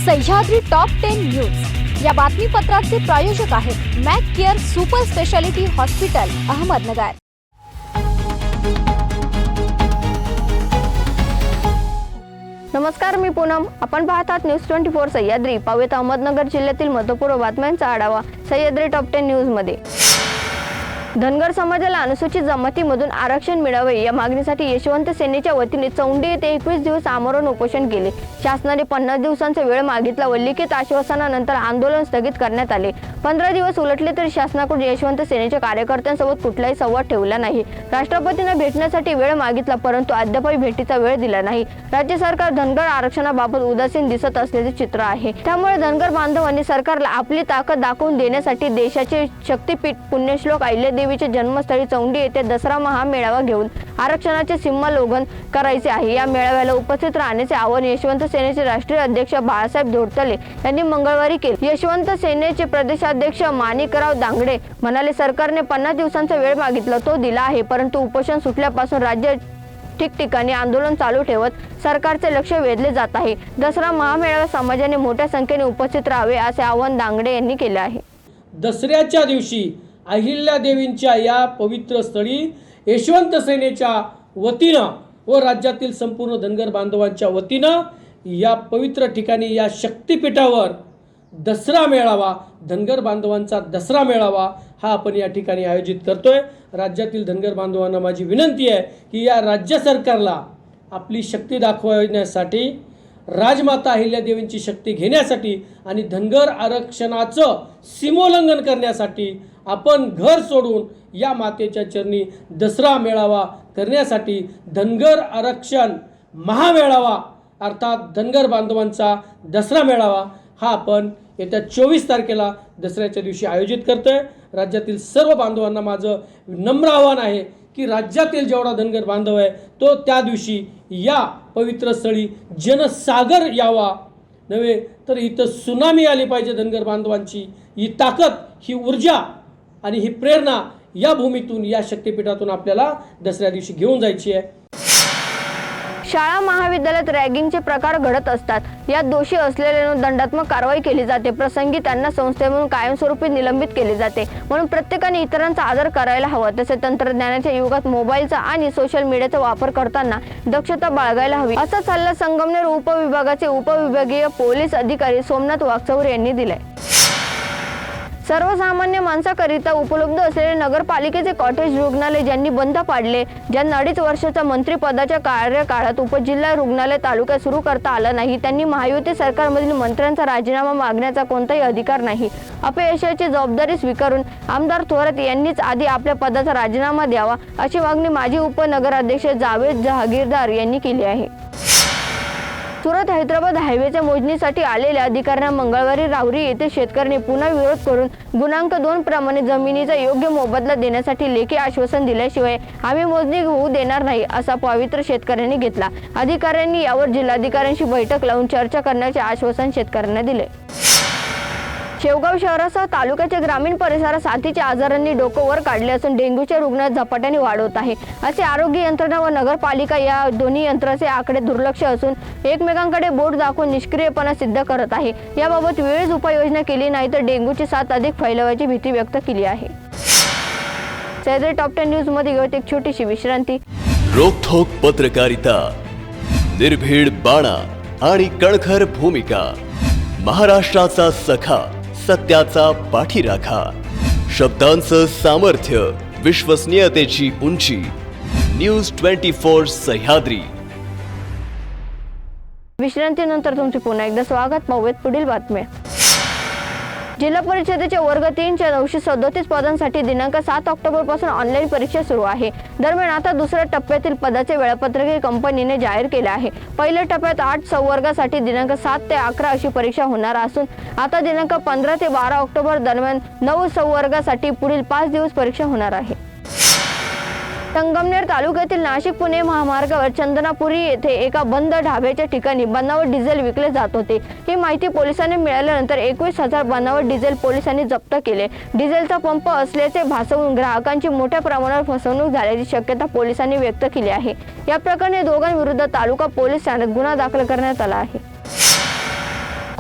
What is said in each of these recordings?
Sahyadri top 10 news या बातमीपत्राचे प्रायोजक आहेत Mac Care super speciality hospital Ahmednagar. नमस्कार, मी पूनम। आपण पाहतात न्यूज 24 सह्याद्री। पावेत अहमदनगर जिल्ह्यातील महत्त्वपूर्ण बातम्यांचा आढावा सह्याद्री टॉप 10 न्यूज मध्ये। धनगर समाजाला अनुसूचित जमातीमधून आरक्षण मिळावे या मागणीसाठी यशवंत सेनेच्या वतीने चौंडी येथे 21 दिवस आमरण उपोषण केले। शासनाने 50 दिवसांचा वेळ मागितला व लिखित आश्वासनानंतर आंदोलन स्थगित करण्यात आले। 15 दिवस उलटले तरी शासनाकडून यशवंत सेनेच्या कार्यकर्त्यांसोबत कुठलाही संवाद ठेवला नाही। राष्ट्रपतींना भेटण्यासाठी वेळ मागितला परंतु अद्यापही भेटीचा वेळ दिला नाही। राज्य सरकार धनगर आरक्षणाबाबत उदासीन दिसत असल्याचे चित्र आहे। त्यामुळे धनगर बांधवांनी सरकारला आपली ताकद दाखवून देण्यासाठी देशाचे शक्तीपीठ पुण्यश्लोक अहिल्यादेवीच्या जन्मस्थळी चौंडी येथे दसरा महामेळावा घेऊन आरक्षणाचे सीमालोघन करायचे आहे। या मेळाव्याला उपस्थित राहण्याचे आवाहन यशवंत सेनेचे राष्ट्रीय अध्यक्ष बाळासाहेब धोडतले यांनी मंगळवारी केले। यशवंत सेनेचे प्रदेशाध्यक्ष माणिकराव दांगडे म्हणाले, सरकारने 50 दिवसांचा वेळ मागितला तो दिला आहे, परंतु उपोषण सुटल्यापासून राज्य ठिकठिकाणी आंदोलन चालू ठेवत सरकारचे लक्ष वेधले जात आहे। दसरा महामेळाव्यात समाजाने मोठ्या संख्येने उपस्थित राहावे असे आवाहन दांगडे यांनी केले आहे। दसऱ्याच्या दिवशी अहिल्यादेवींच्या या पवित्र स्थळी यशवंत सेनेच्या वतीनं व राज्यातील संपूर्ण धनगर बांधवांच्या वतीनं या पवित्र ठिकाणी या शक्तीपीठावर दसरा मेळावा, धनगर बांधवांचा दसरा मेळावा हा आपण या ठिकाणी आयोजित करतोय। राज्यातील धनगर बांधवांना माझी विनंती आहे की या राज्य सरकारला आपली शक्ती दाखवण्यासाठी, राजमाता अहिल्यादेवींची शक्ती घेण्यासाठी आणि धनगर आरक्षणाचं सीमोल्लंघन करण्यासाठी आपण घर सोडून या मातेच्या चरणी दसरा मेळावा करण्यासाठी धनगर आरक्षण महामेळावा अर्थात धनगर बांधवांचा दसरा मेळावा हा आपण येत्या 24 तारखेला दसऱ्याच्या दिवशी आयोजित करतोय। राज्यातील सर्व बांधवांना माझं नम्र आव्हान आहे की राज्यातील जेवढा धनगर बांधव आहे तो त्या दिवशी या पवित्र स्थळी जनसागर यावा नव्हे तर इथं सुनामी आली पाहिजे। धनगर बांधवांची ही ताकद, ही ऊर्जा आणि ही प्रेरणा या भूमीतून, या शक्तीपीठातून आपल्याला दसऱ्या दिवशी घेऊन जायची आहे। शाळा महाविद्यालयात रॅगिंगचे प्रकार घडत असतात। यात दोषी असलेल्यांवर दंडात्मक कारवाई केली जाते। प्रसंगी त्यांना संस्थेमधून कायमस्वरूपी निलंबित केले जाते। म्हणून प्रत्येकाने इतरांचा आदर करायला हवा। तसे तंत्रज्ञानाच्या युगात मोबाईलचा आणि सोशल मीडियाचा वापर करताना दक्षता बाळगायला हवी असा सल्ला संगमनेर उपविभागाचे उपविभागीय पोलीस अधिकारी सोमनाथ वागचौर यांनी दिलाय। सर्वसामान्य माणसाकरिता उपलब्ध असलेले नगरपालिकेचे कॉटेज रुग्णालय ज्यांनी बंद पाडले, ज्यांना 2.5 वर्षाच्या मंत्रिपदाच्या कार्यकाळात उपजिल्हा रुग्णालय तालुक्यात सुरू करता आलं नाही, त्यांनी महायुती सरकारमधील मंत्र्यांचा राजीनामा मागण्याचा कोणताही अधिकार नाही। अपयशाची जबाबदारी स्वीकारून आमदार थोरात यांनीच आधी आपल्या पदाचा राजीनामा द्यावा अशी मागणी माजी उपनगराध्यक्ष जावेद जहागीरदार यांनी केली आहे। सुरत हैदराबाद हायवेच्या मोजणीसाठी आलेल्या अधिकाऱ्यांना मंगळवारी राहुरी येथे शेतकऱ्यांनी पुन्हा विरोध करून गुणांक 2 प्रमाणे जमिनीचा योग्य मोबदला देण्यासाठी लेखी आश्वासन दिल्याशिवाय आम्ही मोजणी होऊ देणार नाही असा पवित्र शेतकऱ्यांनी घेतला। अधिकाऱ्यांनी यावर जिल्हाधिकाऱ्यांशी बैठक लावून चर्चा करण्याचे आश्वासन शेतकऱ्यांना दिले। शेवगाव शहरासह तालुक्याच्या ग्रामीण परिसरात साथीच्या आजारांनी डोकं वर काढले असून डेंग्यूच्या रुग्णात झपाट्याने वाढ होत आहे असे आरोग्य यंत्रणा व नगरपालिका या दोन्ही यंत्रणाचे आकडे दुर्लक्ष असून एकमेकांकडे बोट दाखवून निष्क्रियपणा सिद्ध करत आहे। याबाबत वेळेस उपाययोजना केली नाही तर डेंग्यूची साथ अधिक फैलावायची भीती व्यक्त केली आहे। सह्याद्री टॉप 10 न्यूज मध्ये घेऊन एक छोटीशी विश्रांती। रोखोक पत्रकारिता, निर्भीड बाणा आणि कणखर भूमिका, महाराष्ट्राचा सखा, सत्याचा पाठीराखा, शब्दांचं सामर्थ्य, विश्वसनीयतेची उंची, न्यूज 24 सह्याद्री। विश्रांतीनंतर तुमचे पुन्हा एकदा स्वागत। पाहूयात पुढील बातम्या। जिल्हा परिषदेच्या वर्ग 3 च्या 937 पदांसाठी दिनांक 7 ऑक्टोबर पासून ऑनलाईन परीक्षा सुरू आहे। दरम्यान आता दुसऱ्या टप्प्यातील पदाचे वेळापत्रक कंपनीने जाहीर केले आहे। पहिल्या टप्प्यात 8 संवर्गासाठी दिनांक 7 ते 11 अशी परीक्षा होणार असून आता दिनांक 15 ते 12 ऑक्टोबर दरम्यान 9 संवर्गासाठी पुढील 5 दिवस परीक्षा होणार आहे। संगमनेर तालुक्यातील नाशिक पुणे महामार्गावर चंदनापुरी येथे एका बंद ढाब्याच्या ठिकाणी बनावट डिझेल विकले जात होते। ही माहिती पोलिसांनी मिळाल्यानंतर 21,000 बनावट डिझेल पोलिसांनी जप्त केले। डिझेलचा पंप असल्याचे भासवून ग्राहकांची मोठ्या प्रमाणावर फसवणूक झाल्याची शक्यता पोलिसांनी व्यक्त केली आहे। या प्रकरणी दोघांविरुद्ध तालुका पोलीस ठाण्यात गुन्हा दाखल करण्यात आला आहे।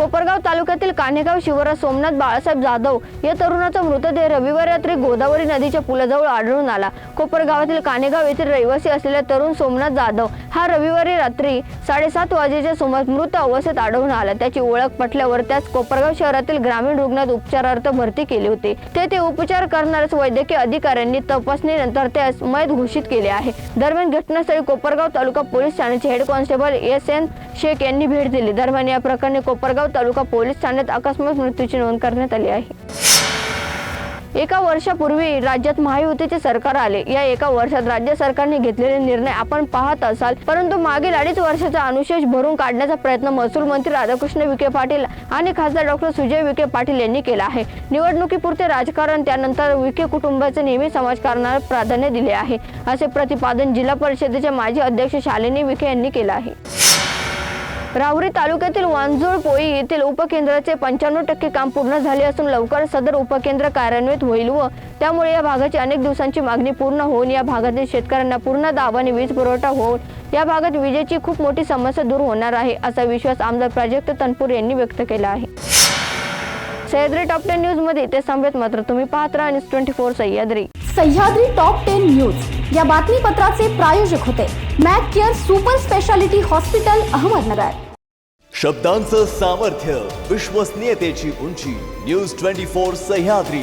कोपरगाव तालुक्यातील कान्हेगाव शिवारात सोमनाथ बाळासाहेब जाधव या तरुणाचा मृतदेह रविवारी रात्री गोदावरी नदीच्या पुलाजवळ आढळून आला. कोपरगावातील कान्हेगाव येथील रहिवासी असलेला तरुण सोमनाथ जाधव हा रविवारी रात्री 7:30 वाजेच्या सुमारास मृत अवस्थेत आढळून आला. त्याची ओळख पटल्यावर त्यास कोपरगाव शहरातील ग्रामीण रुग्णालयात उपचारार्थ भरती केले होते. तेथे उपचार करणाऱ्या वैद्यकीय अधिकाऱ्यांनी तपासणीनंतर त्यास मयत घोषित केले आहे. दरम्यान घटनास्थळी कोपरगाव तालुका पोलीस ठाण्याचे हेड कॉन्स्टेबल S.N. शेख यांनी भेट दिली. दरम्यान या प्रकरणी कोपरगाव तालुका पोलीस ठाण्यात अकस्मात मृत्यूची नोंद करण्यात आली आहे. एका वर्षापूर्वी राज्यात महायुतीचे सरकार आले. या एका वर्षात राज्य सरकारने घेतलेले निर्णय आपण पाहत असाल, परंतु मागील 2.5 वर्षाचा अनुशेष भरून काढण्याचा प्रयत्न महसूल मंत्री राधाकृष्ण विखे पाटील आणि खासदार डॉक्टर सुजय विखे पाटील यांनी केला आहे. निवडणुकीपुरते राजकारण, त्यानंतर विखे कुटुंबाचे नेहमी समाजकारणाला प्राधान्य दिले आहे, असे प्रतिपादन जिल्हा परिषदेचे माजी अध्यक्ष शालिनी विखे यांनी केले आहे. राहुरी तालुक्यातील वांजोळ पोई येथील उपकेंद्राचे 95% काम पूर्ण झाले असून लवकर सदर उपकेंद्र कार्यान्वित होईल व त्यामुळे या भागाची अनेक दिवसांची मागणी पूर्ण होऊन या भागातील शेतकऱ्यांना पूर्ण दाबाने वीज पुरवठा होऊन या भागात विजेची खूप मोठी समस्या दूर होणार आहे, असा विश्वास आमदार प्राजक्त तनपूर यांनी व्यक्त केला आहे. सह्याद्री टॉप 10 न्यूज मध्ये ते संवेद. मात्र तुम्ही पाहत राहा news 24 Sahyadri. Sahyadri top 10 news या बातमीपत्राचे प्रायोजक होते Mac Care super speciality hospital, Ahmednagar. शब्दांचं सामर्थ्य, विश्वसनीयतेची उंची. न्यूज 24 सह्याद्री.